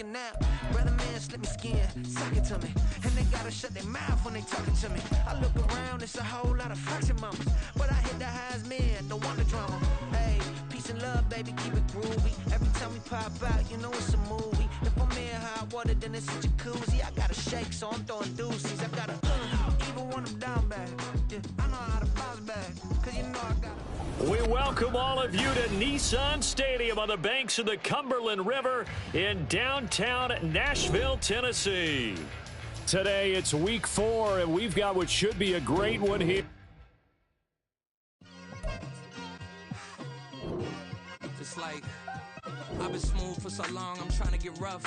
Now, brother man, slip me skin, suck it to me. And they gotta shut their mouth when they talking to me. I look around, it's a whole lot of foxy mamas. But I hit the highs, man, don't want the drama. Hey, peace and love, baby, keep it groovy. Every time we pop out, you know it's a movie. If I'm in hot water, then it's a jacuzzi. I gotta shake, so I'm throwing deuces. I gotta, even when I'm down bad. Yeah, I know how to bounce back, cause you know I gotta. We welcome all of you to Nissan Stadium on the banks of the Cumberland River in downtown Nashville, Tennessee. Today it's week 4, and we've got what should be a great one here. It's like, I've been smooth for so long, I'm trying to get rough.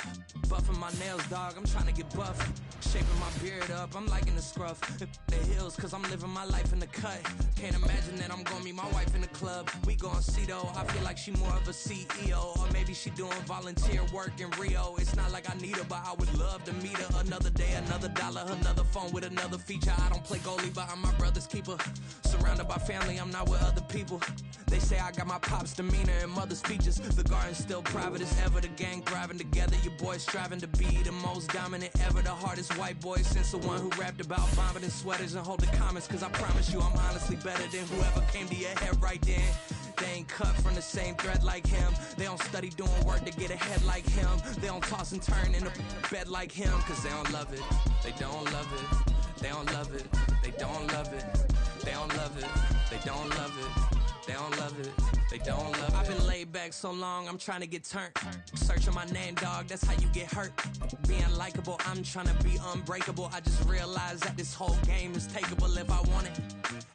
Buffing my nails, dog, I'm trying to get buff. Shaping my beard up, I'm liking the scruff. The hills, cause I'm living my life in the cut. Can't imagine that I'm gonna meet my wife in the club. We gon' see though, I feel like she more of a CEO. Or maybe she doing volunteer work in Rio. It's not like I need her, but I would love to meet her. Another day, another dollar, another phone with another feature. I don't play goalie, but I'm my brother's keeper. Surrounded by family, I'm not with other people. They say I got my pop's demeanor and mother's features. The garden's still private as ever, the gang thriving together. Your boys striving to be the most dominant ever. The hardest white boy since the one who rapped about vomiting sweaters and holding comments. Cause I promise you I'm honestly better than whoever came to your head right then. They ain't cut from the same thread like him. They don't study doing work to get ahead like him. They don't toss and turn in the bed like him. Cause they don't love it, they don't love it. They don't love it, they don't love it. They don't love it, they don't love it. They don't love it, they don't love it. I've been laid back so long, I'm trying to get turned. Searching my name, dog, that's how you get hurt. Being likable, I'm trying to be unbreakable. I just realized that this whole game is takeable if I want it.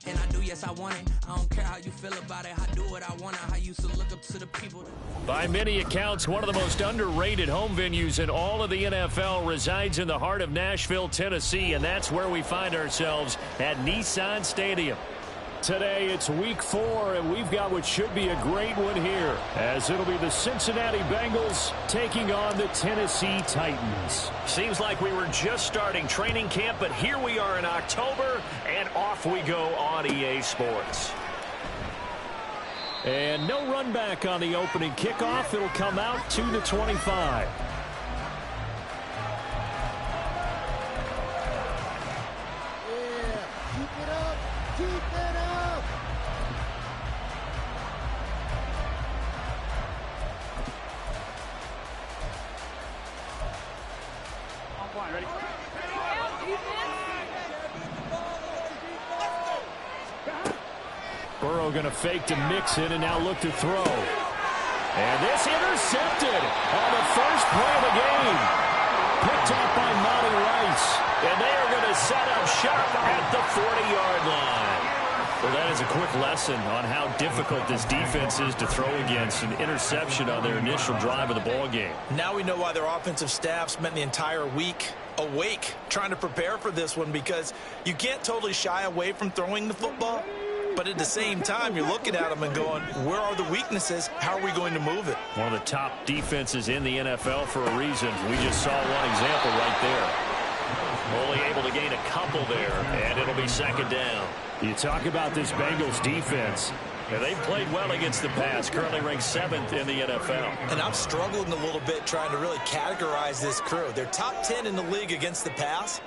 And I do, yes, I want it. I don't care how you feel about it. I do what I want. I used to look up to the people. By many accounts, one of the most underrated home venues in all of the NFL resides in the heart of Nashville, Tennessee, and that's where we find ourselves at Nissan Stadium. Today it's week 4, and we've got what should be a great one here, as it'll be the Cincinnati Bengals taking on the Tennessee Titans. Seems like we were just starting training camp, but here we are in October, and off we go on EA Sports. And no run back on the opening kickoff. It'll come out to the 25. Burrow going to fake to Mixon and now look to throw. And this intercepted on the first play of the game. Picked up by Monty Rice. And they are going to set up shop at the 40-yard line. Well, that is a quick lesson on how difficult this defense is to throw against. An interception on their initial drive of the ball game. Now we know why their offensive staff spent the entire week awake trying to prepare for this one, because you can't totally shy away from throwing the football. But at the same time, you're looking at them and going, where are the weaknesses? How are we going to move it? One of the top defenses in the NFL for a reason. We just saw one example right there. Only able to gain a couple there, and it'll be second down. You talk about this Bengals defense. And they've played well against the pass, currently ranked 7th in the NFL. And I'm struggling a little bit trying to really categorize this crew. They're top 10 in the league against the pass,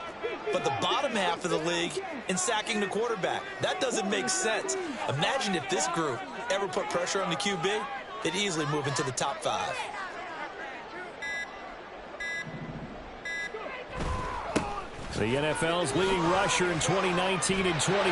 but the bottom half of the league in sacking the quarterback. That doesn't make sense. Imagine if this group ever put pressure on the QB, they'd easily move into the top 5. The NFL's leading rusher in 2019 and 2020,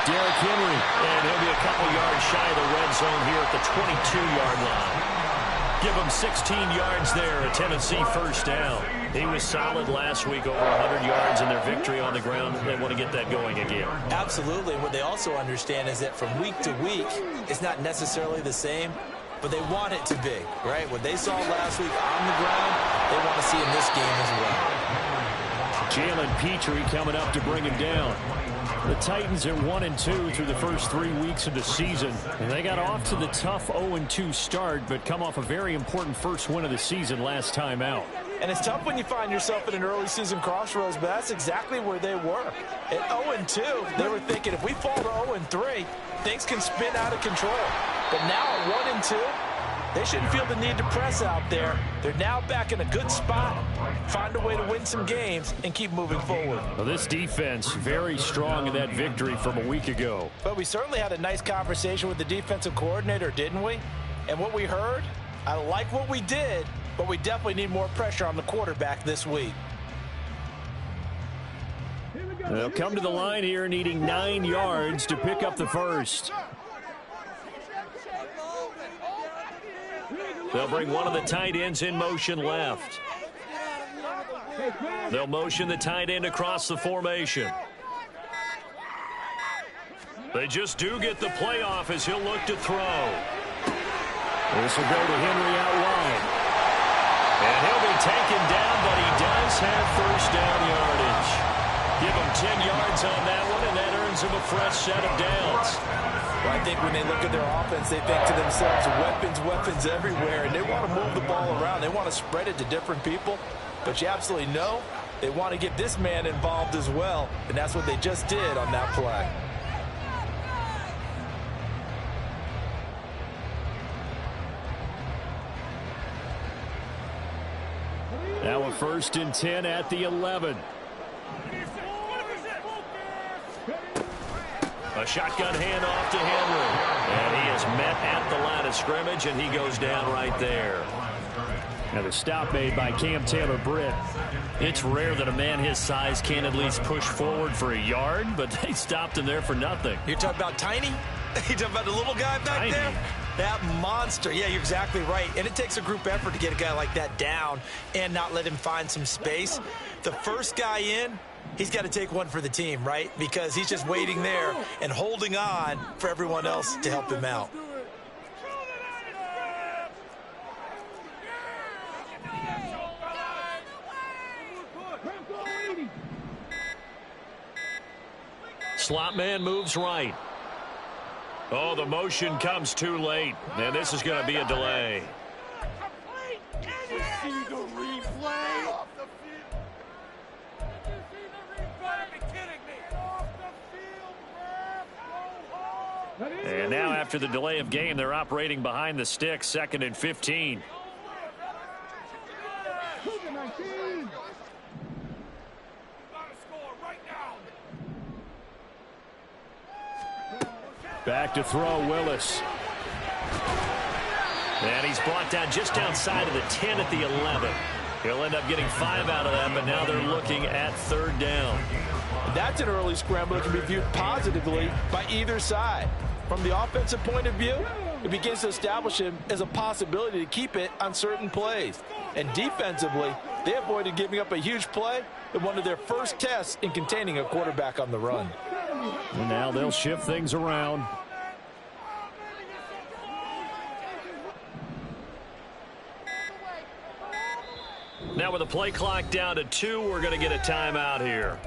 Derrick Henry. And he'll be a couple yards shy of the red zone here at the 22-yard line. Give him 16 yards there, a Tennessee first down. He was solid last week, over 100 yards in their victory on the ground. They want to get that going again. Absolutely. What they also understand is that from week to week, it's not necessarily the same, but they want it to be, right? What they saw last week on the ground, they want to see in this game as well. Jalen Petrie coming up to bring him down. The Titans are 1-2 through the first 3 weeks of the season. And they got off to the tough 0-2 start, but come off a very important first win of the season last time out. And it's tough when you find yourself at an early season crossroads, but that's exactly where they were. At 0-2, they were thinking if we fall to 0-3, things can spin out of control. But now at 1-2, They shouldn't feel the need to press out there. They're now back in a good spot. Find a way to win some games and keep moving forward. Well, this defense very strong in that victory from a week ago. But we certainly had a nice conversation with the defensive coordinator, didn't we? And what we heard, I like what we did, but we definitely need more pressure on the quarterback this week. They'll come to the line here needing 9 yards to pick up the first. They'll bring one of the tight ends in motion left. They'll motion the tight end across the formation. They just do get the playoff as he'll look to throw. This will go to Henry out wide. And he'll be taken down, but he does have first down yardage. Give him 10 yards on that one, and that earns him a fresh set of downs. Well, I think when they look at their offense, they think to themselves, weapons everywhere, and they want to move the ball around. They want to spread it to different people, but you absolutely know they want to get this man involved as well, and that's what they just did on that play. Now a 1st and 10 at the 11. A shotgun handoff to Henry. And he is met at the line of scrimmage, and he goes down right there. Now the stop made by Cam Taylor-Britt. It's rare that a man his size can at least push forward for a yard, but they stopped him there for nothing. You're talking about Tiny? You're talking about the little guy back there? That monster. Yeah, you're exactly right. And it takes a group effort to get a guy like that down and not let him find some space. The first guy in, he's got to take one for the team, right? Because he's just waiting there and holding on for everyone else to help him out. Slot man moves right. Oh, the motion comes too late, and this is going to be a delay. And now after the delay of game, they're operating behind the sticks, 2nd and 15. Back to throw, Willis. And he's brought down just outside of the 10 at the 11. He'll end up getting 5 out of that, but now they're looking at 3rd down. That's an early scramble that can be viewed positively by either side. From the offensive point of view, it begins to establish him as a possibility to keep it on certain plays. And defensively, they avoided giving up a huge play in one of their first tests in containing a quarterback on the run. And now they'll shift things around. Now with the play clock down to 2, we're going to get a timeout here.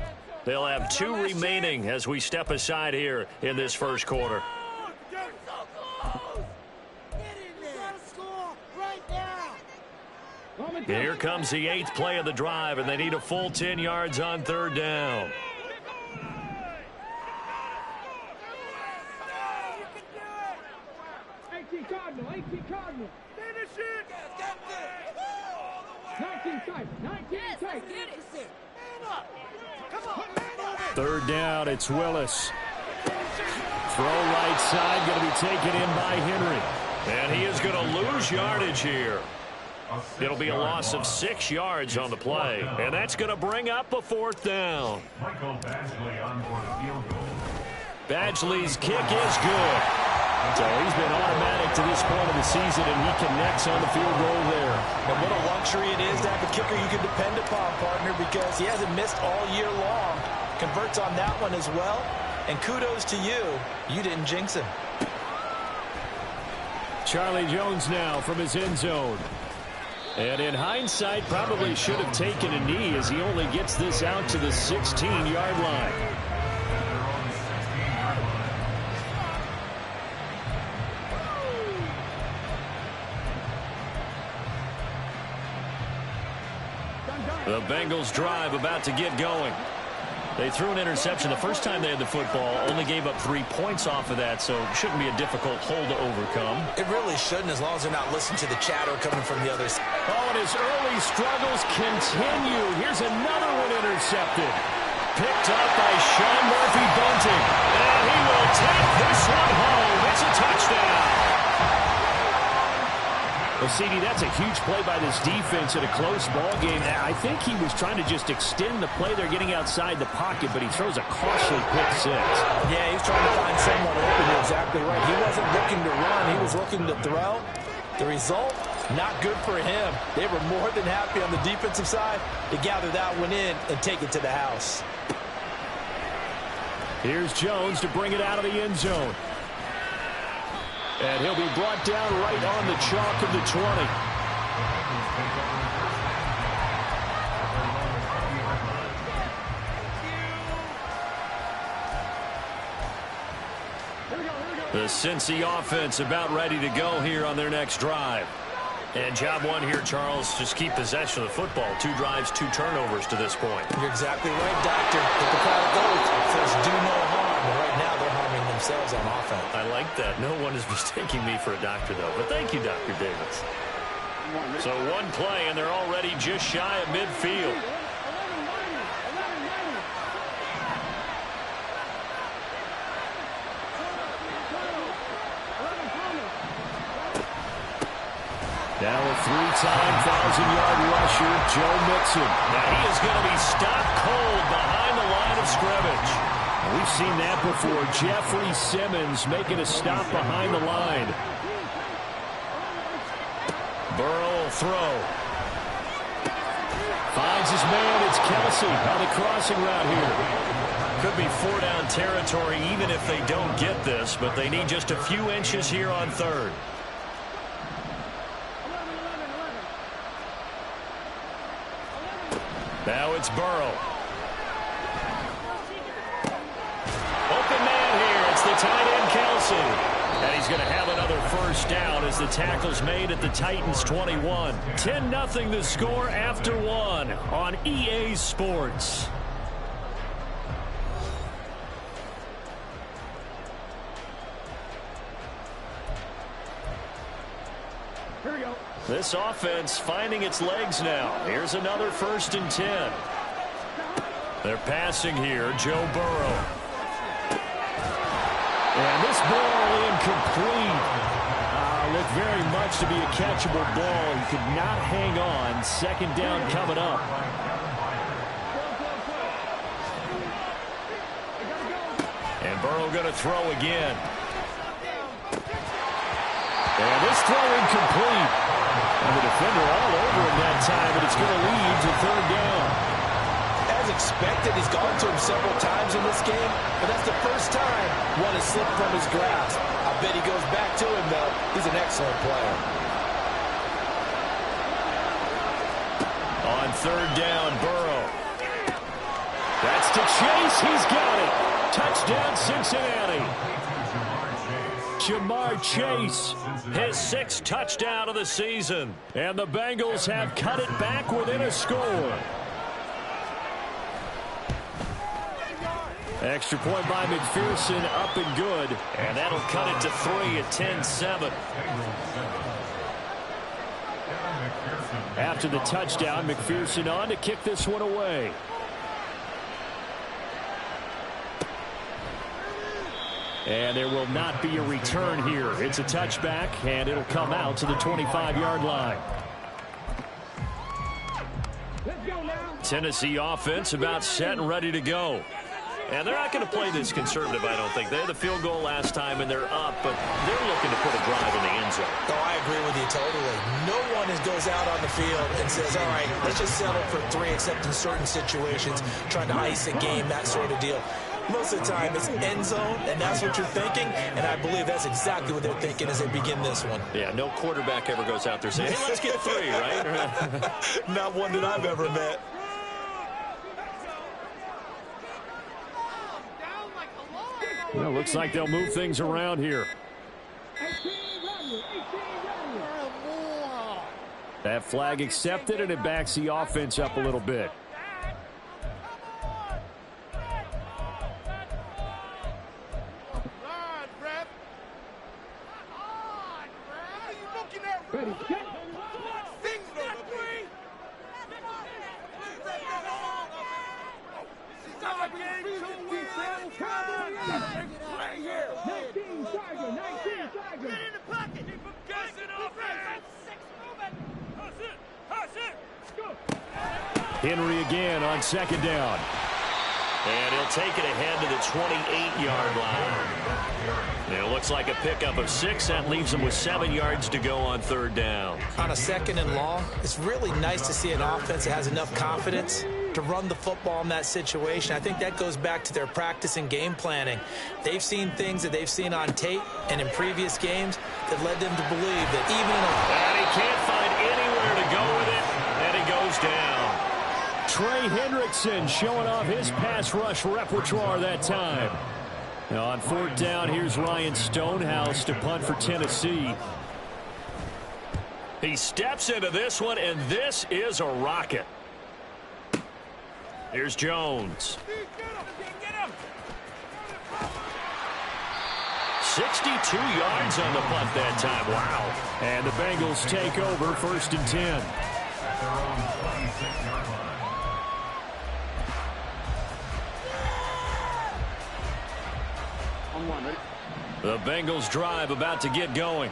They'll have 2 remaining as we step aside here in this first quarter. Here comes the 8th play of the drive, and they need a full 10 yards on 3rd down. Cardinal. Finish it. 19 tight. 19 tight. Come on. 3rd down, it's Willis. Throw right side, going to be taken in by Henry. And he is going to lose yardage here. It'll be a loss of 6 yards on the play. And that's going to bring up a 4th down. Badgley's kick is good. So he's been automatic to this point of the season, and he connects on the field goal there. And what a luxury it is to have a kicker you can depend upon, partner, because he hasn't missed all year long. Converts on that one as well. And kudos to you. You didn't jinx him. Charlie Jones now from his end zone. And in hindsight, probably should have taken a knee as he only gets this out to the 16-yard line. The Bengals drive about to get going. They threw an interception the first time they had the football, only gave up 3 points off of that, so it shouldn't be a difficult hole to overcome. It really shouldn't, as long as they're not listening to the chatter coming from the other side. Oh, and his early struggles continue. Here's another one intercepted. Picked up by Sean Murphy-Bunting. And he will take this one home. It's a touchdown. Well, CD, that's a huge play by this defense in a close ball game. I think he was trying to just extend the play. They're getting outside the pocket, but he throws a costly pick six. Yeah, he's trying to find someone open. You're exactly right. He wasn't looking to run. He was looking to throw. The result, not good for him. They were more than happy on the defensive side to gather that one in and take it to the house. Here's Jones to bring it out of the end zone. And he'll be brought down right on the chalk of the 20. The Cincy offense about ready to go here on their next drive. And job one here, Charles, just keep possession of the football. 2 drives, 2 turnovers to this point. You're exactly right, Doctor. Get the crowd goes. First, do no harm. But right now, they're harming themselves on offense. I like that. No one is mistaking me for a doctor, though. But thank you, Dr. Davis. So one play, and they're already just shy of midfield. Now a 3-time 1,000-yard rusher, Joe Mixon. Now he is going to be stopped cold behind the line of scrimmage. We've seen that before. Jeffrey Simmons making a stop behind the line. Burrow will throw. Finds his man. It's Kelsey on the crossing route here. Could be 4-down territory even if they don't get this, but they need just a few inches here on 3rd. Now it's Burrow. Open man here. It's the tight end, Kelsey. And he's going to have another first down as the tackle's made at the Titans 21. 10-0 the score after 1 on EA Sports. Here we go. This offense finding its legs now. Here's another 1st and 10. They're passing here. Joe Burrow. And this ball incomplete. Looked very much to be a catchable ball. He could not hang on. 2nd down coming up. And Burrow going to throw again. And this throw incomplete. And the defender all over him that time, but it's going to lead to 3rd down. As expected, he's gone to him several times in this game, but that's the first time one has slipped from his grasp. I bet he goes back to him, though. He's an excellent player. On 3rd down, Burrow. That's to Chase. He's got it. Touchdown, Cincinnati. Jamar Chase, his 6th touchdown of the season. And the Bengals have cut it back within a score. Extra point by McPherson, up and good. And that'll cut it to 3 at 10-7. After the touchdown, McPherson on to kick this one away. And there will not be a return here. It's a touchback, and it'll come out to the 25-yard line. Let's go now. Tennessee offense about set and ready to go. And they're not going to play this conservative, I don't think. They had the field goal last time, and they're up, but they're looking to put a drive in the end zone. Oh, I agree with you totally. No one goes out on the field and says, all right, let's just settle for 3, except in certain situations, trying to ice a game, that sort of deal. Most of the time, it's end zone, and that's what you're thinking, and I believe that's exactly what they're thinking as they begin this one. Yeah, no quarterback ever goes out there saying, hey, let's get 3, right? Not one that I've ever met. Well, looks like they'll move things around here. That flag accepted, and it backs the offense up a little bit. Henry again on second down. And he'll take it ahead to the 28-yard line. And it looks like a pickup of 6. That leaves him with 7 yards to go on third down. On a second and long, it's really nice to see an offense that has enough confidence to run the football in that situation. I think that goes back to their practice and game planning. They've seen things that they've seen on tape and in previous games that led them to believe that even in a... And he can't find anywhere to go with it, and he goes down. Trey Hendrickson showing off his pass rush repertoire that time. Now on fourth down, here's Ryan Stonehouse to punt for Tennessee. He steps into this one, and this is a rocket. Here's Jones. 62 yards on the punt that time. Wow. And the Bengals take over first and 10. The Bengals drive about to get going.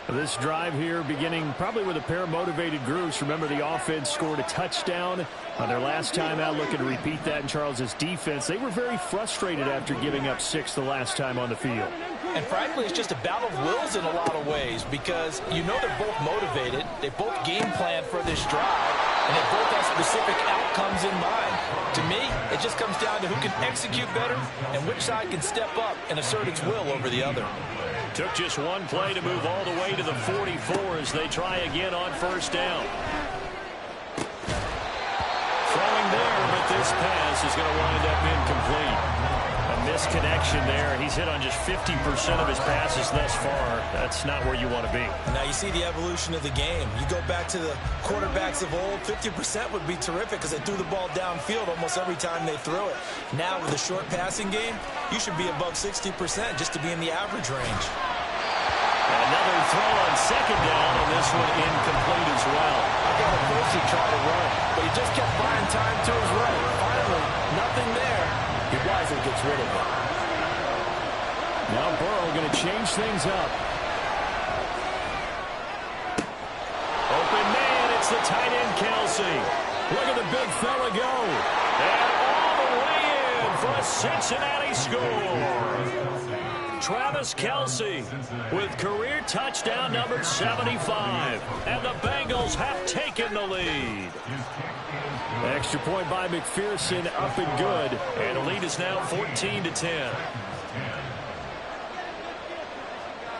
This drive here beginning probably with a pair of motivated groups. Remember, the offense scored a touchdown on their last time out, looking to repeat that in Charles's defense. They were very frustrated after giving up 6 the last time on the field. And frankly, it's just a battle of wills in a lot of ways, because you know they're both motivated. They both game plan for this drive, and they both have specific outcomes in mind. To me, it just comes down to who can execute better and which side can step up and assert its will over the other. Took just one play to move all the way to the 44 as they try again on first down. Throwing there, but this pass is going to wind up incomplete. A misconnection there. He's hit on just 50% of his passes thus far. That's not where you want to be. Now you see the evolution of the game. You go back to the quarterbacks of old, 50% would be terrific because they threw the ball downfield almost every time they threw it. Now with a short passing game, you should be above 60% just to be in the average range. Another throw on second down, and this one incomplete as well. I got a first he tried to run, but he just kept buying time to his right. Finally, nothing there. He wisely gets rid of it. Now Burrow going to change things up. Open man, it's the tight end Kelce. Look at the big fella go. And all the way in for a Cincinnati score. Travis Kelce with career touchdown number 75. And the Bengals have taken the lead. Extra point by McPherson, up and good. And the lead is now 14-10.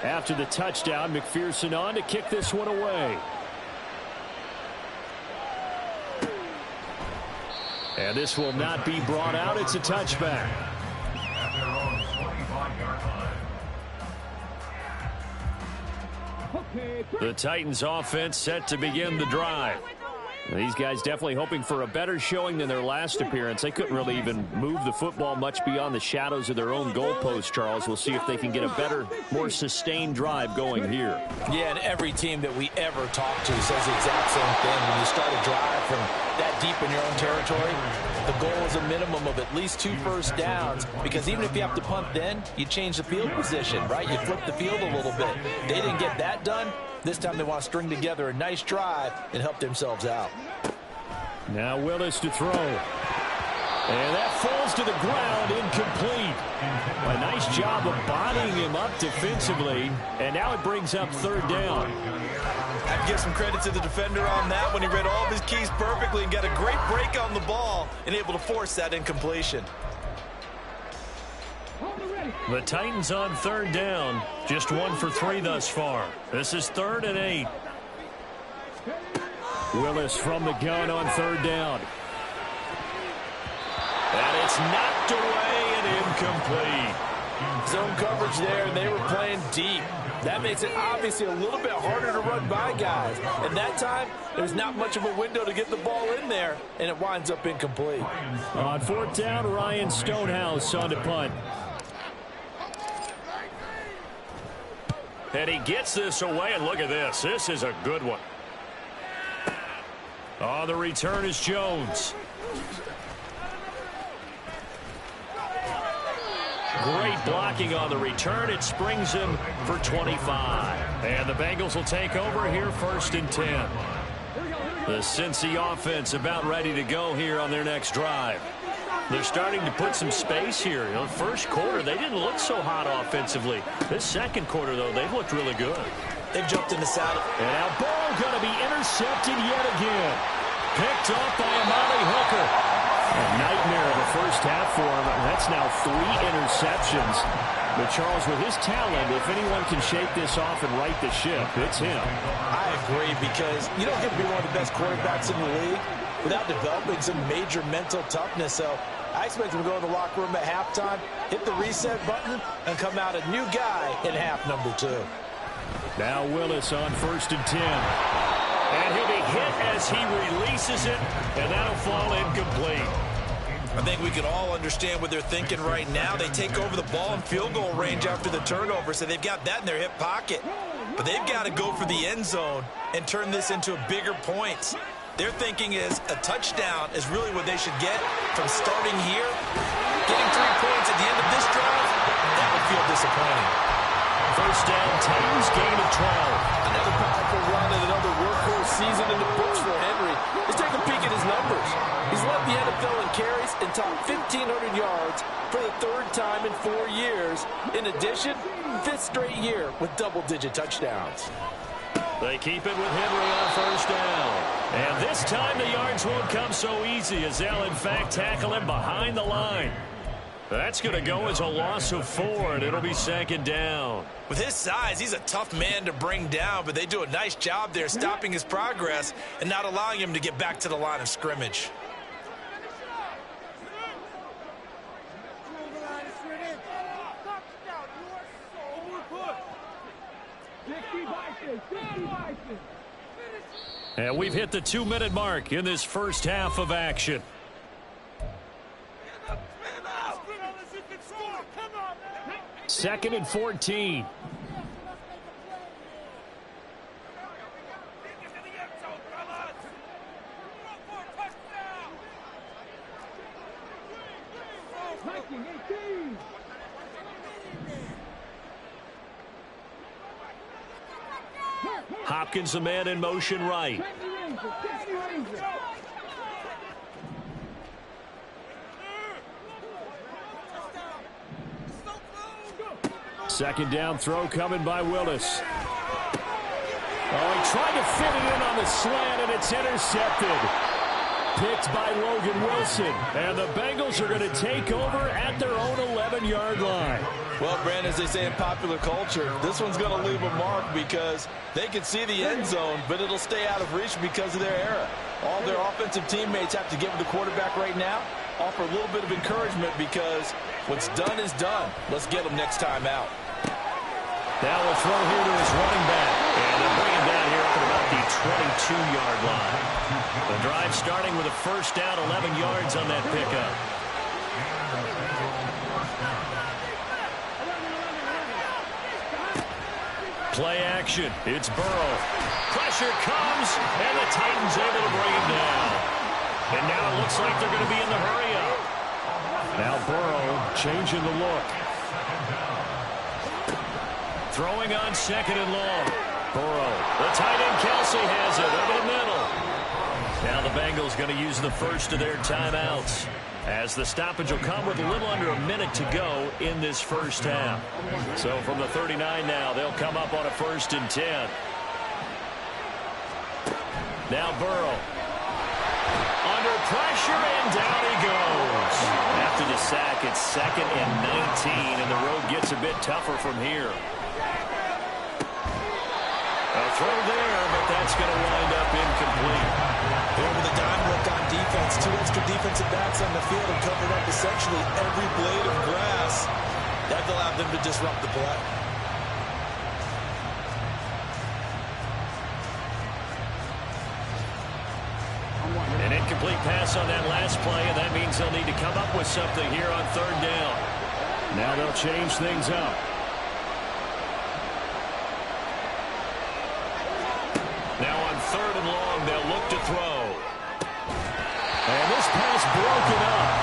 After the touchdown, McPherson on to kick this one away. And this will not be brought out. It's a touchback. The Titans offense set to begin the drive. These guys definitely hoping for a better showing than their last appearance. They couldn't really even move the football much beyond the shadows of their own goalpost, Charles. We'll see if they can get a better, more sustained drive going here. Yeah, and every team that we ever talk to says the exact same thing. When you start a drive from that deep in your own territory, the goal is a minimum of at least 2 first downs, because even if you have to punt then, you change the field position, right? You flip the field a little bit. They didn't get that done. This time they want to string together a nice drive and help themselves out. Now Willis to throw. And that falls to the ground, incomplete. A nice job of bodying him up defensively. And now it brings up third down. I'd give some credit to the defender on that when he read all of his keys perfectly and got a great break on the ball and able to force that incompletion. The Titans on third down. Just 1 for 3 thus far. This is 3rd and 8. Willis from the gun on third down. And it's knocked away and incomplete. Zone coverage there, and they were playing deep. That makes it obviously a little bit harder to run by guys. And that time, there's not much of a window to get the ball in there, and it winds up incomplete. On fourth down, Ryan Stonehouse on to punt. And he gets this away, and look at this. This is a good one. On the return is Jones. great blocking on the return. It springs him for 25. And the Bengals will take over here 1st and 10. The Cincy offense about ready to go here on their next drive. They're starting to put some space here. The first quarter, they didn't look so hot offensively. This second quarter, though, they've looked really good. They've jumped in the saddle. And now ball going to be intercepted yet again. Picked off by Amani Hooker. A nightmare of a first half for him. That's now 3 interceptions. But Charles, with his talent, if anyone can shake this off and right the ship, it's him. I agree, because you don't get to be one of the best quarterbacks in the league without developing some major mental toughness. So I expect him to go in the locker room at halftime, hit the reset button, and come out a new guy in half number 2. Now Willis on 1st and 10. And he'll be hit as he releases it, and that'll fall incomplete. I think we can all understand what they're thinking right now. They take over the ball in field goal range after the turnover, so they've got that in their hip pocket. But they've got to go for the end zone and turn this into bigger points. Their thinking is a touchdown is really what they should get from starting here. Getting 3 points at the end of this drive, that would feel disappointing. First down, Titans, gain of 12. Another powerful run and another workhorse season in the books for Henry. Let's take a peek at his numbers. He's led the NFL in carries and topped 1,500 yards for the 3rd time in 4 years. In addition, 5th straight year with double-digit touchdowns. They keep it with Henry on first down. And this time the yards won't come so easy as they'll, in fact, tackle him behind the line. That's going to go as a loss of 4, and it'll be 2nd down. With his size, he's a tough man to bring down, but they do a nice job there stopping his progress and not allowing him to get back to the line of scrimmage. And we've hit the 2-minute mark in this first half of action. Second and 14. Hopkins, the man in motion right. Second down throw coming by Willis. Oh, he tried to fit it in on the slant, and it's intercepted. Picked by Logan Wilson. And the Bengals are going to take over at their own 11-yard line. Well, Brandon, as they say in popular culture, this one's going to leave a mark because they can see the end zone, but it'll stay out of reach because of their error. All their offensive teammates have to give the quarterback right now, offer a little bit of encouragement because what's done is done. Let's get them next time out. Now we'll throw here to his running back. And they'll bring him down here up at about the 22-yard line. The drive starting with a first down, 11 yards on that pickup. Play action. It's Burrow. Pressure comes, and the Titans able to bring him down. And now it looks like they're going to be in the hurry-up. Now Burrow changing the look. Throwing on second and long. Burrow. The tight end Kelsey has it over the middle. Now the Bengals going to use the first of their timeouts, as the stoppage will come with a little under a minute to go in this first half. So from the 39 now, they'll come up on a 1st and 10. Now Burrow. Under pressure, and down he goes. After the sack, it's 2nd and 19, and the road gets a bit tougher from here. A throw there, but that's going to wind up incomplete. There with a dime look on defense. 2 extra defensive backs on the field and covered up essentially every blade of grass. That allowed them to disrupt the play. An incomplete pass on that last play, and that means they'll need to come up with something here on 3rd down. Now they'll change things up. Now on 3rd and long, they'll look to throw. And this pass broken up.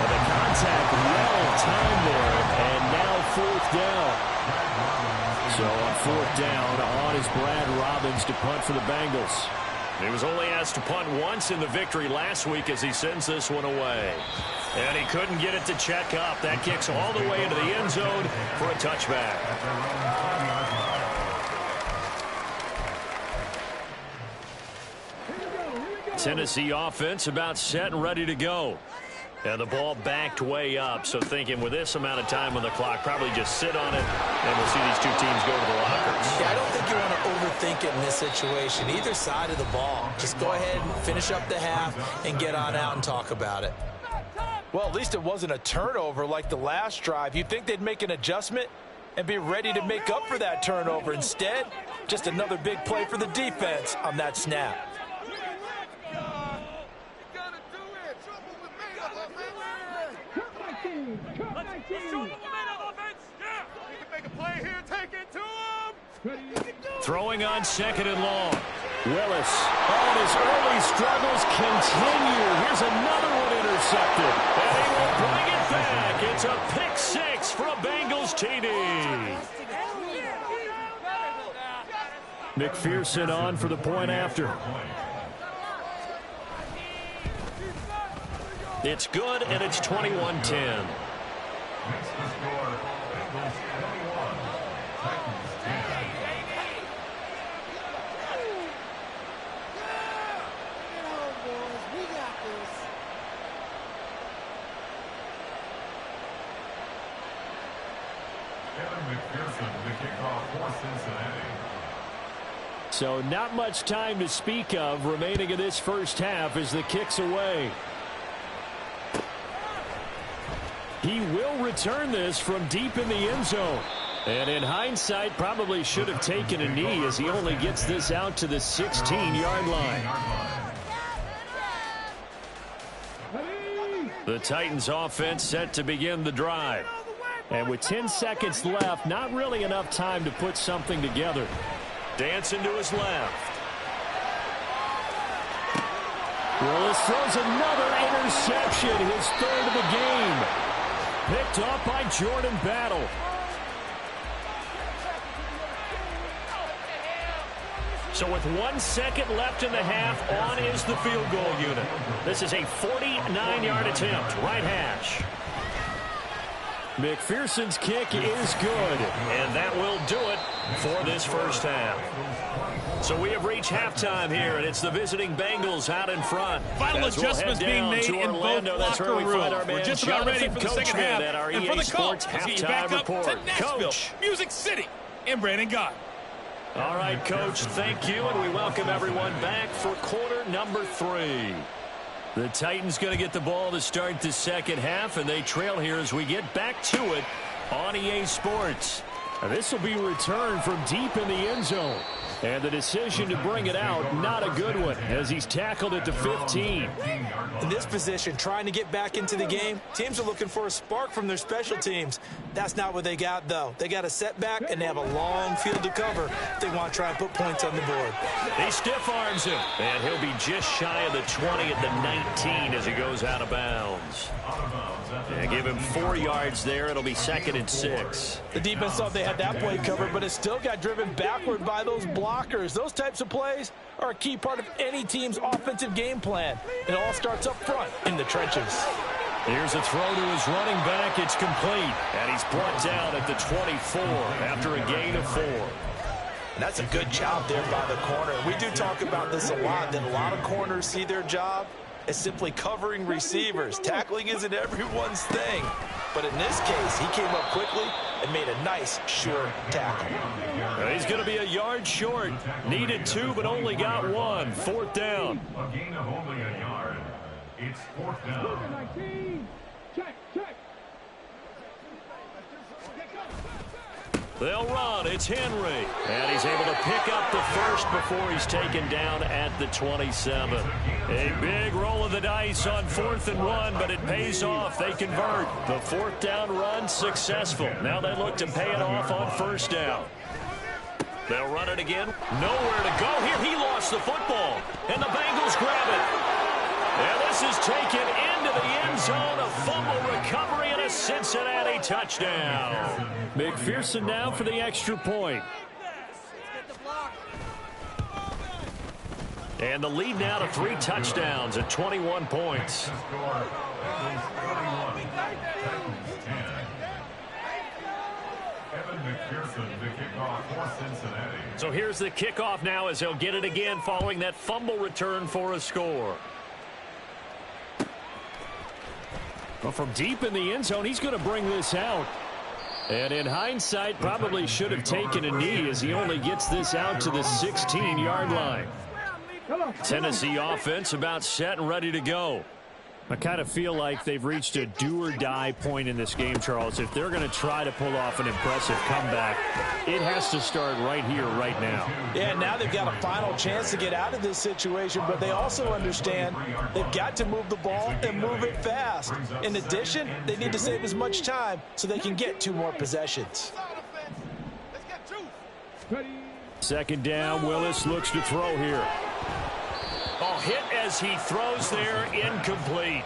And the contact well timed there, and now 4th down. So on 4th down, on is Brad Robbins to punt for the Bengals. He was only asked to punt once in the victory last week as he sends this one away. And he couldn't get it to check up. That kicks all the way into the end zone for a touchback. Tennessee offense about set and ready to go. And the ball backed way up, so thinking with this amount of time on the clock, probably just sit on it, and we'll see these two teams go to the lockers. Yeah, I don't think you want to overthink it in this situation. Either side of the ball. Just go ahead and finish up the half and get on out and talk about it. Well, at least it wasn't a turnover like the last drive. You'd think they'd make an adjustment and be ready to make up for that turnover. Instead, just another big play for the defense on that snap. Throwing on 2nd and long. Willis. Oh, his early struggles continue. Here's another one intercepted. And he will bring it back. It's a pick 6 for a Bengals TD. McPherson on for the point after. It's good, and it's 21-10. So not much time to speak of remaining in this first half as the kick's away. He will return this from deep in the end zone. And in hindsight, probably should have taken a knee as he only gets this out to the 16-yard line. The Titans offense set to begin the drive. And with 10 seconds left, not really enough time to put something together. Dancing to his left. Willis throws another interception, his 3rd of the game. Picked up by Jordan Battle. So with 1 second left in the half, on is the field goal unit. This is a 49-yard attempt, right hash. McPherson's kick is good, and that will do it for this first half. So we have reached halftime here, and it's the visiting Bengals out in front. Final adjustments being made in both locker rooms. We're just about ready for the second half. And for the call, let's get you back up to Nashville, Coach. Music City, and Brandon Gott. All right, Coach, thank you, and we welcome everyone back for quarter number 3. The Titans going to get the ball to start the second half, and they trail here as we get back to it on EA Sports. And this will be returned from deep in the end zone. And the decision to bring it out, not a good one, as he's tackled at the 15. In this position, trying to get back into the game, teams are looking for a spark from their special teams. That's not what they got, though. They got a setback, and they have a long field to cover if they want to try and put points on the board. He stiff arms him, and he'll be just shy of the 20 at the 19 as he goes out of bounds. And give him 4 yards there. It'll be 2nd and 6. The defense thought they had that play covered, but it still got driven backward by those blockers. Those types of plays are a key part of any team's offensive game plan. It all starts up front in the trenches. Here's a throw to his running back. It's complete, and he's brought down at the 24 after a gain of 4. And that's a good job there by the corner. We do talk about this a lot, that a lot of corners see their job as simply covering receivers. Tackling isn't everyone's thing. But in this case, he came up quickly and made a nice, sure tackle. He's going to be a yard short. Needed 2, but only got 1. 4th down. A gain of only a yard. It's 4th down. Check. They'll run. It's Henry. And he's able to pick up the first before he's taken down at the 27. A big roll of the dice on 4th and 1, but it pays off. They convert. The 4th down run successful. Now they look to pay it off on 1st down. They'll run it again. Nowhere to go here. He lost the football. And the Bengals grab it. And this is taken into the end zone of fumble recovery and a Cincinnati touchdown. McPherson now for the extra point. And the lead now to 3 touchdowns at 21 points. So here's the kickoff now as he'll get it again following that fumble return for a score. Well, from deep in the end zone, he's going to bring this out. And in hindsight, probably should have taken a knee as he only gets this out to the 16-yard line. Tennessee offense about set and ready to go. I kind of feel like they've reached a do-or-die point in this game, Charles. If they're going to try to pull off an impressive comeback, it has to start right here, right now. Yeah, now they've got a final chance to get out of this situation, but they also understand they've got to move the ball and move it fast. In addition, they need to save as much time so they can get 2 more possessions. Second down, Willis looks to throw here. Oh, hit as he throws there, incomplete.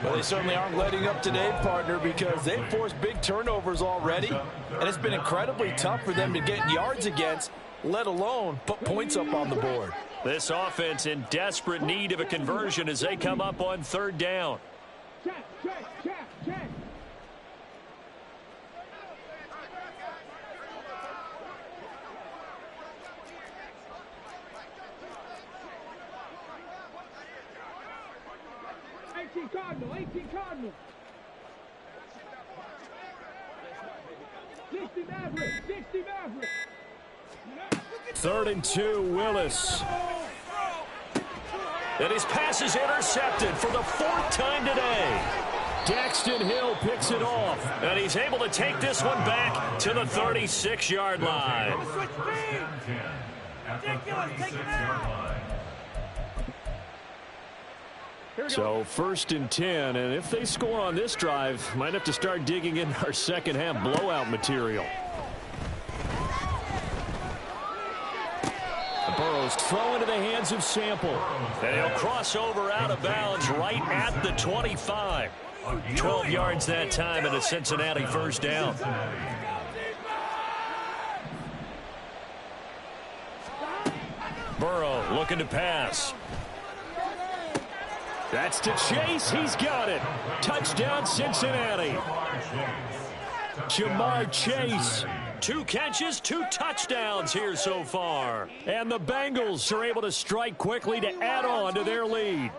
Well, they certainly aren't letting up today, partner, because they've forced big turnovers already, and it's been incredibly tough for them to get yards against, let alone put points up on the board. This offense in desperate need of a conversion as they come up on 3rd down. Check. 18 Cardinal. 60 Maverick. 3rd and 2, Willis. And his pass is intercepted for the 4th time today. Daxton Hill picks it off, and he's able to take this one back to the 36-yard line. So 1st and 10, and if they score on this drive, might have to start digging in our second half blowout material. Burrow's throw into the hands of Sample, and he'll cross over out of bounds right at the 25. 12 yards that time and a Cincinnati 1st down. Burrow looking to pass. That's to Chase. He's got it. Touchdown, Cincinnati. Jamar Chase. 2 catches, 2 touchdowns here so far. And the Bengals are able to strike quickly to add on to their lead.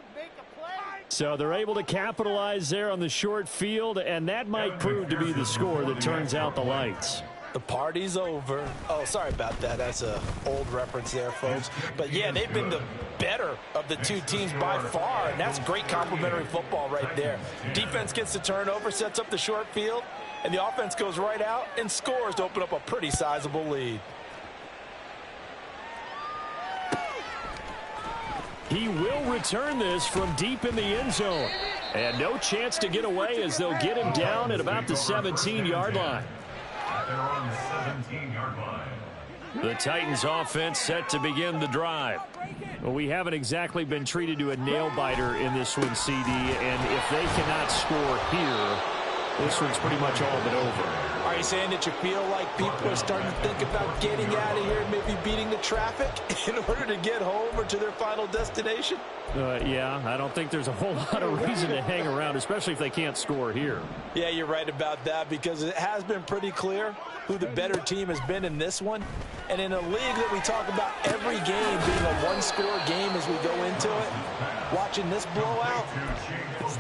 So they're able to capitalize there on the short field, and that might prove to be the score that turns out the lights. The party's over. Oh, sorry about that. That's an old reference there, folks. But, yeah, they've been the better of the 2 teams by far, and that's great complementary football right there. Defense gets the turnover, sets up the short field, and the offense goes right out and scores to open up a pretty sizable lead. He will return this from deep in the end zone. And no chance to get away as they'll get him down at about the 17-yard line. They're on the 17-yard line. The Titans offense set to begin the drive. Well, we haven't exactly been treated to a nail-biter in this one, CD, and if they cannot score here, this one's pretty much all but over. Are you saying that you feel like people are starting to think about getting out of here and maybe beating the traffic in order to get home or to their final destination? Yeah, I don't think there's a whole lot of reason to hang around, especially if they can't score here. Yeah, you're right about that because it has been pretty clear who the better team has been in this one. And in a league that we talk about every game being a one-score game as we go into it, watching this blowout,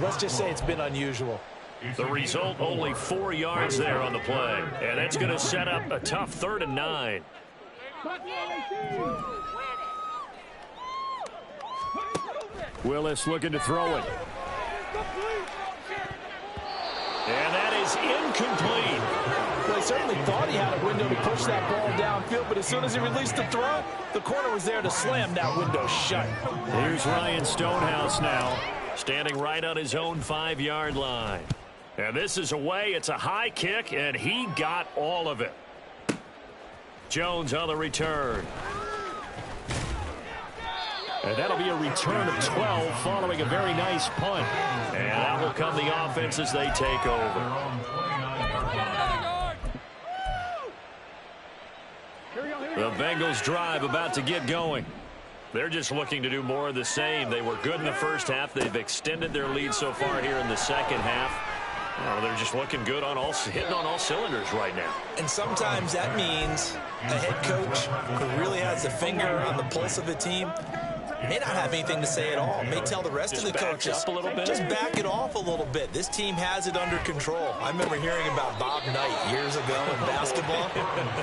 let's just say it's been unusual. The result, only 4 yards there on the play. And that's going to set up a tough 3rd and 9. Willis looking to throw it. And that is incomplete. Well, he certainly thought he had a window to push that ball downfield, but as soon as he released the throw, the corner was there to slam that window shut. Here's Ryan Stonehouse now, standing right on his own 5-yard line. And this is away. It's a high kick, and he got all of it. Jones on the return. And that'll be a return of 12 following a very nice punt. And that will come the offense as they take over. The Bengals drive about to get going. They're just looking to do more of the same. They were good in the first half. They've extended their lead so far here in the second half. Oh, they're just looking good on hitting on all cylinders right now. And sometimes that means a head coach who really has a finger on the pulse of the team may not have anything to say at all. May tell the rest of the coaches, up a little bit. Just back it off a little bit. This team has it under control. I remember hearing about Bob Knight years ago in basketball,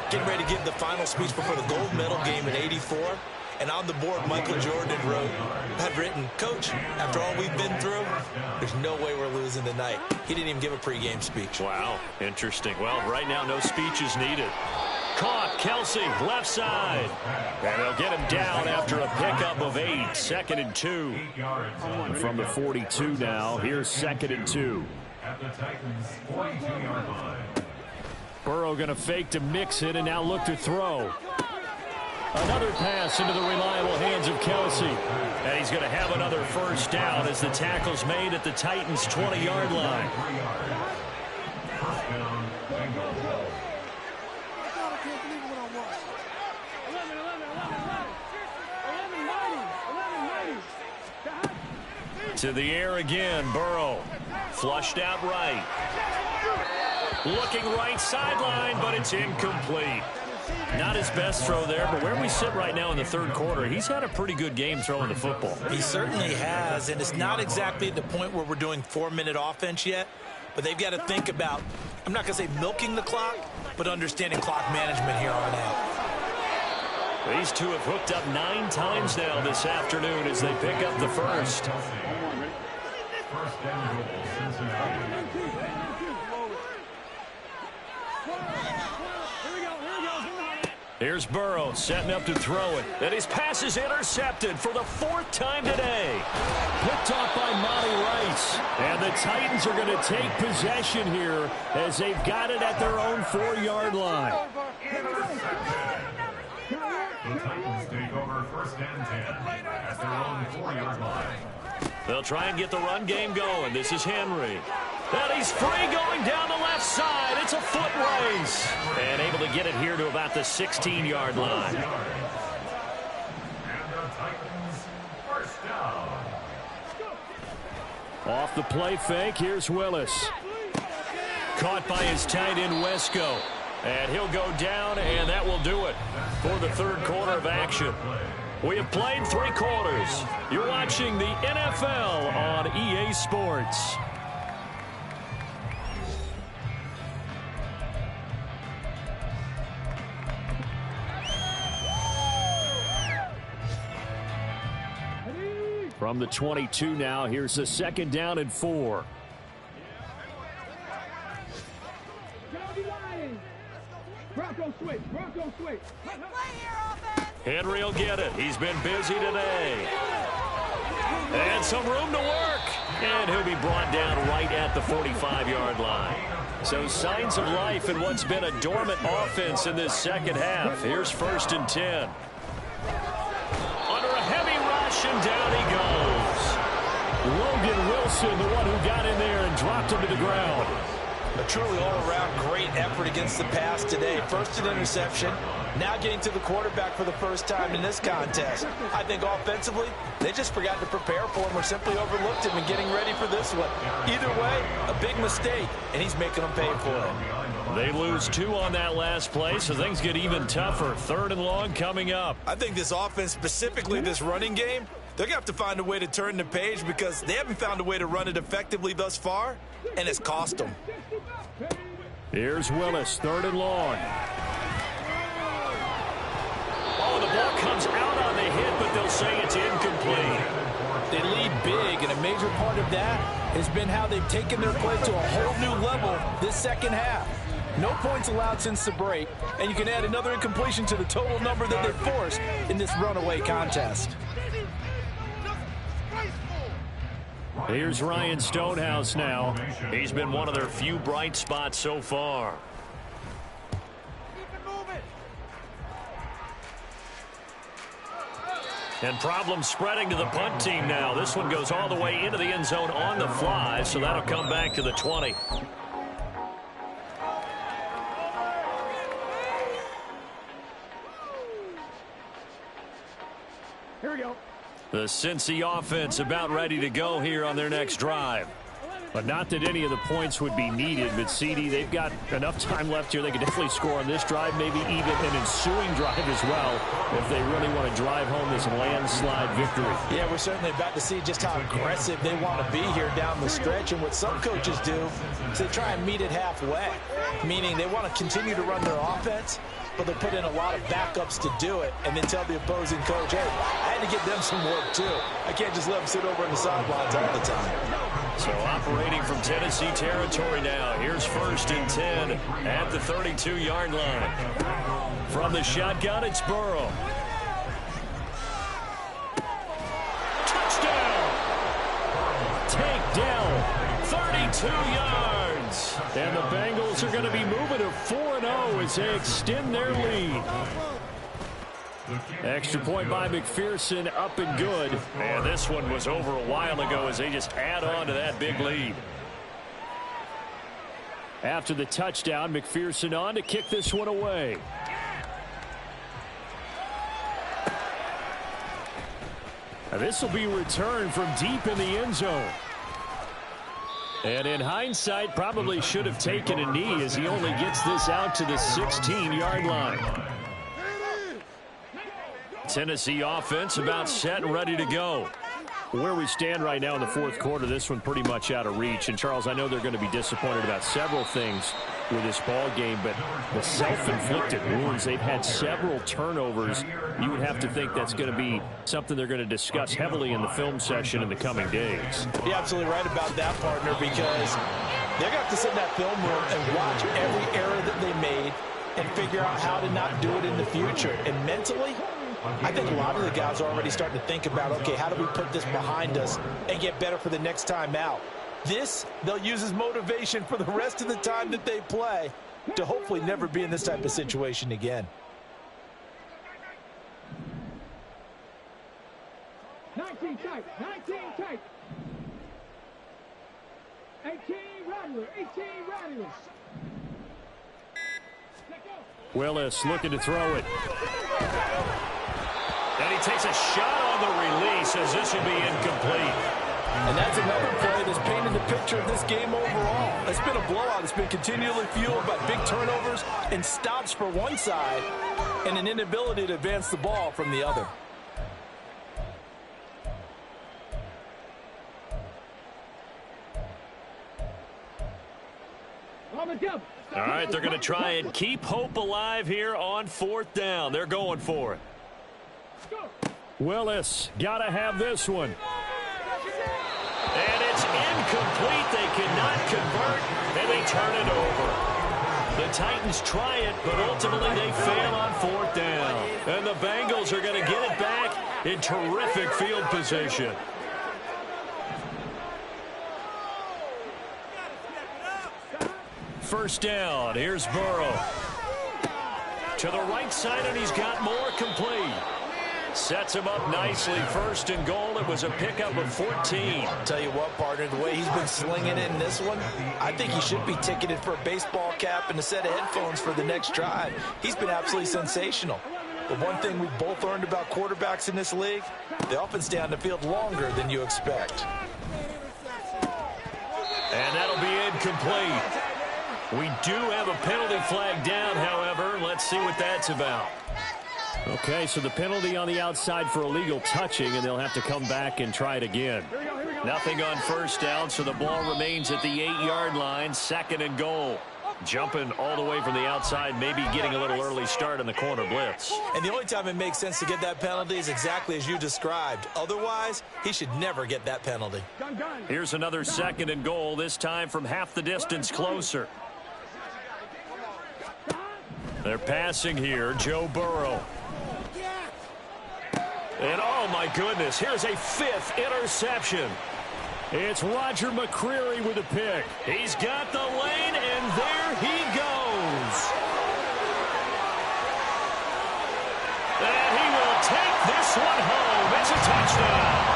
getting ready to give the final speech before the gold medal game in '84. And on the board, Michael Jordan had written, "Coach, after all we've been through, there's no way we're losing tonight." He didn't even give a pregame speech. Wow, interesting. Well, right now, no speech is needed. Caught, Kelsey, left side. And they'll get him down after a pickup of 8. 2nd and 2. And from the 42 now, here's 2nd and 2. At the Titans' 42-yard line. Burrow going to fake to mix it and now look to throw. Another pass into the reliable hands of Kelsey. And he's going to have another first down as the tackle's made at the Titans' 20-yard line. First down, Bengals. To the air again, Burrow. Flushed out right. Looking right sideline, but it's incomplete. Not his best throw there, but where we sit right now in the third quarter, he's had a pretty good game throwing the football. He certainly has, and it's not exactly at the point where we're doing 4-minute offense yet, but they've got to think about, I'm not going to say milking the clock, but understanding clock management here on out. These two have hooked up 9 times now this afternoon as they pick up the first. First down goal, Cincinnati. Here's Burrow setting up to throw it. And his pass is intercepted for the 4th time today. Picked off by Monty Rice. And the Titans are going to take possession here as they've got it at their own 4-yard line. The Titans take over 1st and 10 at their own 4-yard line. They'll try and get the run game going. This is Henry. And he's free going down the left side. It's a foot race. And able to get it here to about the 16-yard line. And the Titans first down. Off the play fake, here's Willis. Caught by his tight end, Wesco. And he'll go down, and that will do it for the third quarter of action. We have played 3 quarters. You're watching the NFL on EA Sports. From the 22 now, here's the 2nd down and 4. Bronco switch. Bronco switch. Henry will get it. He's been busy today. And some room to work. And he'll be brought down right at the 45-yard line. So signs of life in what's been a dormant offense in this second half. Here's 1st and 10. Under a heavy rush, and down he goes. Logan Wilson, the one who got in there and dropped him to the ground. A truly all-around great effort against the pass today. First an interception, now getting to the quarterback for the first time in this contest. I think offensively, they just forgot to prepare for him or simply overlooked him in getting ready for this one. Either way, a big mistake, and he's making them pay for it. They lose 2 on that last play, so things get even tougher. 3rd and long coming up. I think this offense, specifically this running game, they're going to have to find a way to turn the page because they haven't found a way to run it effectively thus far, and it's cost them. Here's Willis, 3rd and long. Oh, the ball comes out on the hit, but they'll say it's incomplete. They lead big, and a major part of that has been how they've taken their play to a whole new level this second half. No points allowed since the break, and you can add another incompletion to the total number that they've forced in this runaway contest. Here's Ryan Stonehouse now. He's been one of their few bright spots so far. And problems spreading to the punt team now. This one goes all the way into the end zone on the fly, so that'll come back to the 20. Here we go. The Cincy offense about ready to go here on their next drive. But not that any of the points would be needed. But, CD, they've got enough time left here. They could definitely score on this drive, maybe even an ensuing drive as well, if they really want to drive home this landslide victory. Yeah, we're certainly about to see just how aggressive they want to be here down the stretch. And what some coaches do is they try and meet it halfway, meaning they want to continue to run their offense, but they put in a lot of backups to do it, and then tell the opposing coach, hey, I had to give them some work too. I can't just let them sit over on the sidelines all the time. So operating from Tennessee territory now. Here's 1st and 10 at the 32-yard line. From the shotgun, it's Burrow. Touchdown! Takedown, 32 yards. And the Bengals are going to be moving to 4-0 as they extend their lead. Extra point by McPherson, up and good. And this one was over a while ago as they just add on to that big lead. After the touchdown, McPherson on to kick this one away. Now this will be returned from deep in the end zone. And in hindsight, probably should have taken a knee as he only gets this out to the 16-yard line. Tennessee offense about set and ready to go. Where we stand right now in the fourth quarter, this one pretty much out of reach. And, Charles, I know they're going to be disappointed about several things with this ball game, but the self-inflicted wounds, they've had several turnovers. You would have to think that's going to be something they're going to discuss heavily in the film session in the coming days. You're absolutely right about that, partner, because they're going to have to sit in that film room and watch every error that they made and figure out how to not do it in the future. And mentally, I think a lot of the guys are already starting to think about, okay, how do we put this behind us and get better for the next time out? This, they'll use as motivation for the rest of the time that they play to hopefully never be in this type of situation again. 19 tight, 19 tight. 18 Rattler, 18 Rattler. Willis looking to throw it. And he takes a shot on the release as this will be incomplete. And that's another play that's painted the picture of this game overall. It's been a blowout. It's been continually fueled by big turnovers and stops for one side and an inability to advance the ball from the other. All right, they're going to try and keep hope alive here on 4th down. They're going for it. Willis, got to have this one. And it's incomplete. They cannot convert, and they turn it over. The Titans try it, but ultimately they fail on 4th down. And the Bengals are going to get it back in terrific field position. First down. Here's Burrow. To the right side, and he's got more complete. Sets him up nicely. 1st and goal. It was a pickup of 14. Tell you what, partner, the way he's been slinging it in this one, I think he should be ticketed for a baseball cap and a set of headphones for the next drive. He's been absolutely sensational. But one thing we both learned about quarterbacks in this league, they often stay on the field longer than you expect. And that'll be incomplete. We do have a penalty flag down, however. Let's see what that's about. Okay, so the penalty on the outside for illegal touching, and they'll have to come back and try it again. Nothing on 1st down, so the ball remains at the 8-yard line. 2nd and goal. Jumping all the way from the outside, maybe getting a little early start in the corner blitz. And the only time it makes sense to get that penalty is exactly as you described. Otherwise, he should never get that penalty. Here's another 2nd and goal, this time from half the distance closer. They're passing here, Joe Burrow. And oh my goodness, here's a 5th interception. It's Roger McCreary with a pick. He's got the lane, and there he goes. And he will take this one home. touchdown.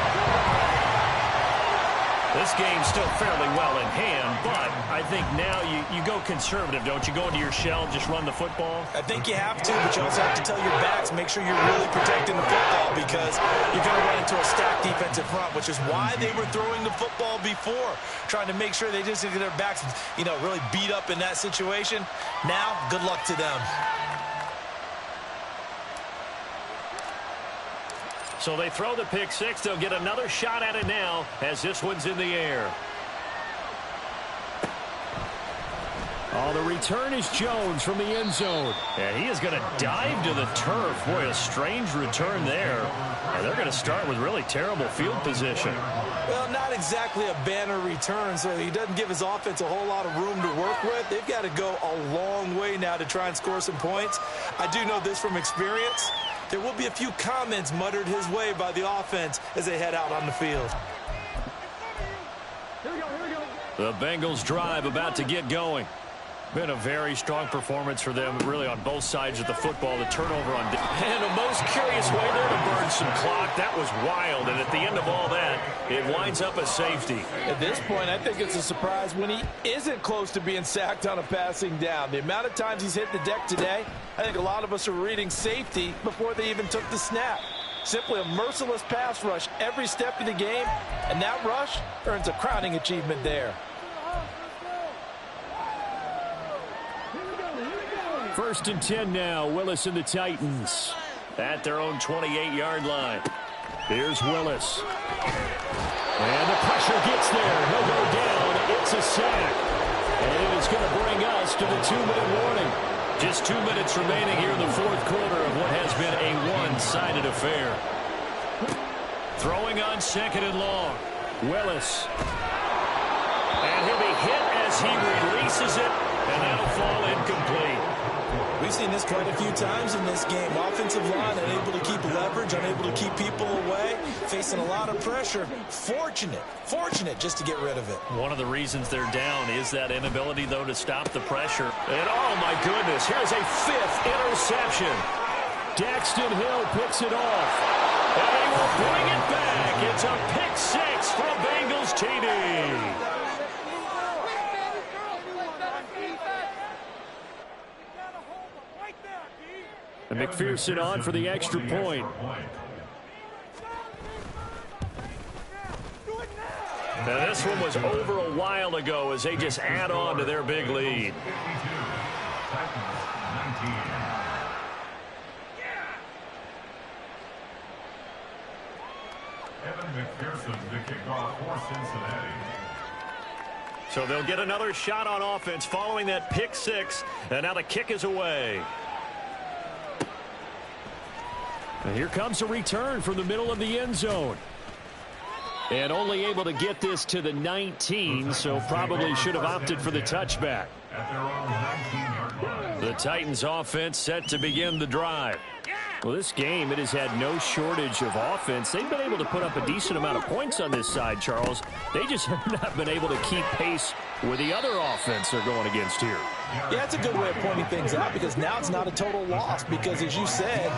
This game's still fairly well in hand, but I think now you go conservative, don't you? Go into your shell and just run the football? I think you have to, but you also have to tell your backs, make sure you're really protecting the football because you're going to run into a stacked defensive front, which is why they were throwing the football before, trying to make sure they just get their backs, really beat up in that situation. Now, good luck to them. So they throw the pick six. They'll get another shot at it now as this one's in the air. Oh, the return is Jones from the end zone. And he is going to dive to the turf. Boy, a strange return there. And they're going to start with really terrible field position. Well, not exactly a banner return, so he doesn't give his offense a whole lot of room to work with. They've got to go a long way now to try and score some points. I do know this from experience. There will be a few comments muttered his way by the offense as they head out on the field. Here we go. The Bengals drive about to get going. Been a very strong performance for them, really, on both sides of the football. The turnover on... And a most curious way there to burn some clock. That was wild, and at the end of all that, it winds up a safety. At this point, I think it's a surprise when he isn't close to being sacked on a passing down. The amount of times he's hit the deck today, I think a lot of us are reading safety before they even took the snap. Simply a merciless pass rush every step of the game, and that rush earns a crowning achievement there. First and 10 now. Willis and the Titans at their own 28-yard line. Here's Willis. And the pressure gets there. He'll go down. It's a sack. And it is going to bring us to the 2-minute warning. Just 2 minutes remaining here in the fourth quarter of what has been a one-sided affair. Throwing on second and long. Willis. And he'll be hit as he releases it, and that'll fall incomplete. We've seen this quite a few times in this game. Offensive line unable to keep leverage, unable to keep people away, facing a lot of pressure. Fortunate just to get rid of it. One of the reasons they're down is that inability, though, to stop the pressure. And, oh, my goodness, here's a fifth interception. Daxton Hill picks it off. And he will bring it back. It's a pick six for a Bengals TD. And McPherson on for the extra point. Now this one was over a while ago as they just add on to their big lead. Evan McPherson, the kickoff for Cincinnati. So they'll get another shot on offense following that pick six, and now the kick is away. And here comes a return from the middle of the end zone. And only able to get this to the 19, so probably should have opted for the touchback. The Titans offense set to begin the drive. Well, this game, it has had no shortage of offense. They've been able to put up a decent amount of points on this side, Charles. They just have not been able to keep pace with the other offense they're going against here. Yeah, that's a good way of pointing things out because now it's not a total loss because, as you said,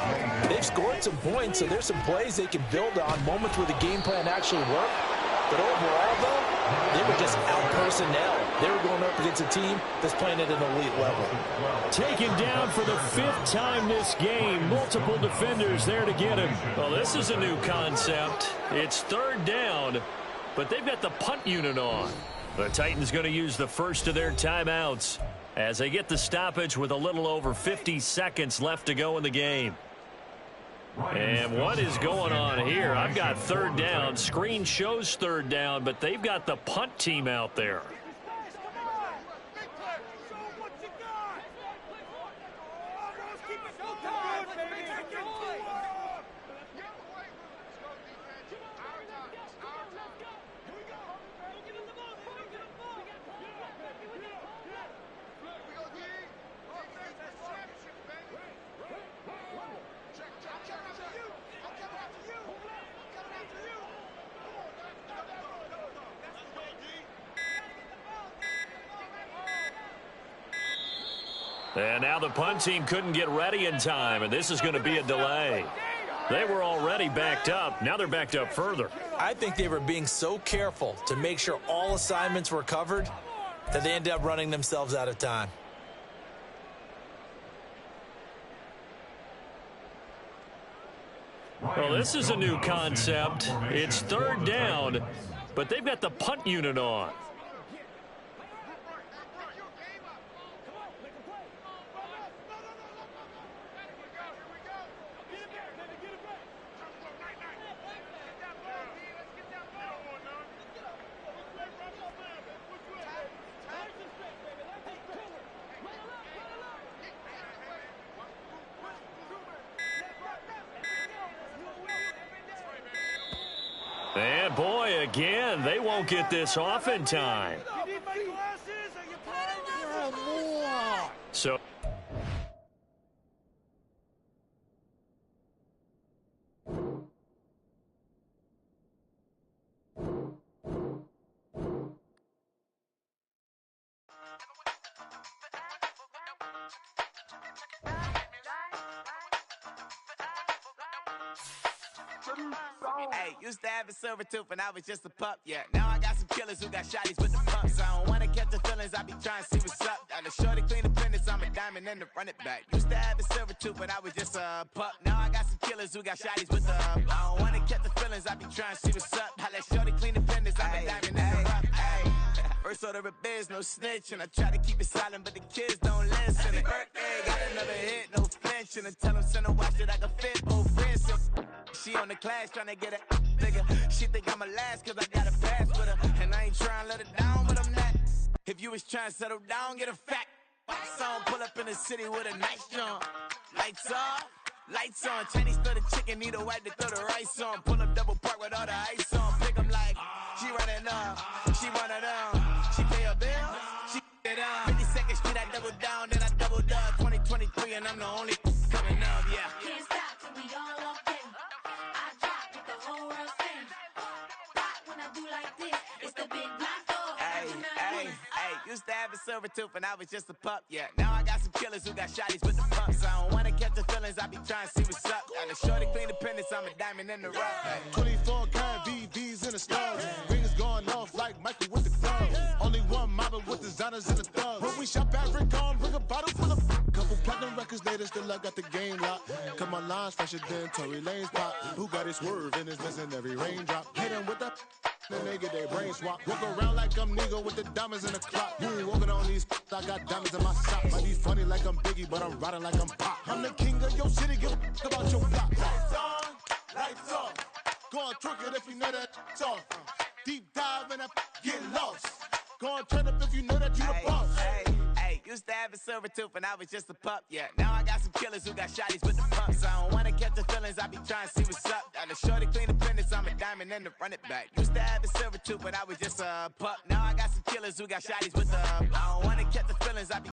they've scored some points, so there's some plays they can build on, moments where the game plan actually worked. But overall, though, they were just out-personnel. They were going up against a team that's playing at an elite level. Taken down for the fifth time this game. Multiple defenders there to get him. Well, this is a new concept. It's third down, but they've got the punt unit on. The Titans going to use the first of their timeouts as they get the stoppage with a little over 50 seconds left to go in the game. And what is going on here? I've got third down. Screen shows third down, but they've got the punt team out there. And now the punt team couldn't get ready in time, and this is going to be a delay. They were already backed up. Now they're backed up further. I think they were being so careful to make sure all assignments were covered that they ended up running themselves out of time. Well, this is a new concept. It's third down, but they've got the punt unit on. And boy, again, they won't get this off in time. So Hey, used to have a silver tooth when I was just a pup, yeah. Now I got some killers who got shotties with the pumps. I don't wanna catch the feelings, I be trying to see what's up. Got the shorty clean the finish, I'm a diamond and to run it back. Used to have a silver tooth when I was just a pup. Now I got some killers who got shotties with the I don't wanna catch the feelings, I be trying to see what's up. I let shorty clean the finish, I'm a diamond and to run it back. First order of biz, no snitch, and I try to keep it silent, but the kids don't listen. And birthday, got another hit, no flinch, and I tell them send a watch that I can fit both wrists. She on the class trying to get it nigga. She think I'm a last cause I got a pass with her. And I ain't trying to let her down, but I'm not. If you was trying to settle down, get a fact. Song pull up in the city with a nice jump. Lights off, lights on. Chinese throw the chicken, need a wipe to throw the rice on. Pull up double park with all the ice on. Pick 'em like, she running up, she running down. She pay her bill, she it up. 52nd Street, I double down, then I doubled up. 2023 and I'm the only coming up, yeah. Can't stop till we all up in. I drop with the whole world spin. Rock when I do like this, it's the big black door. Hey, used to have a silver tooth when I was just a pup, yeah. Now I got some killers who got shotties with the pumps. I don't wanna catch the feelings, I be trying to see what's up. Got a shorty clean the pennies, I'm a diamond in the rough. Hey. 24 karat VVs in the stars. Rings going off like Michael with the gloves. Only one mobbing with designers in the thugs. When we shop at Rick on, bring a bottle full of couple platinum records later, still I got the game locked. Cut my lines fresher than Tory Lane's pop. Who got his swerve and is missing every raindrop. Hit him with the then they get their brain swap. Walk around like I'm nigga with the diamonds in the clock. You ain't walking on these I got diamonds in my socks. Might be funny like I'm Biggie, but I'm riding like I'm Pop. I'm the king of your city, give a about your block. Lights on, lights off. Go on, twerk it if you know that it's off. Deep dive and get lost. Go on, turn up if you know that you the boss. Hey, used to have a silver tooth when I was just a pup, yeah. Now I got some killers who got shotties with the pumps. I don't wanna catch the feelings, I be trying to see what's up. Got a shorty clean the finish, I'm a diamond and to run it back. Used to have a silver tooth when I was just a pup. Now I got some killers who got shotties with the I don't wanna catch the feelings, I be